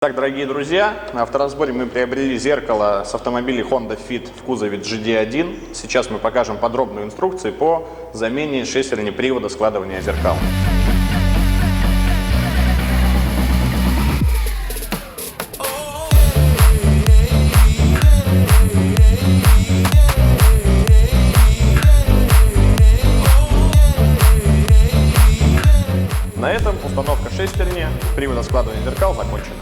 Так, дорогие друзья, на авторазборе мы приобрели зеркало с автомобиля Honda Fit в кузове GD1. Сейчас мы покажем подробную инструкцию по замене шестерни привода складывания зеркал. На этом установка шестерни привода складывания зеркал закончена.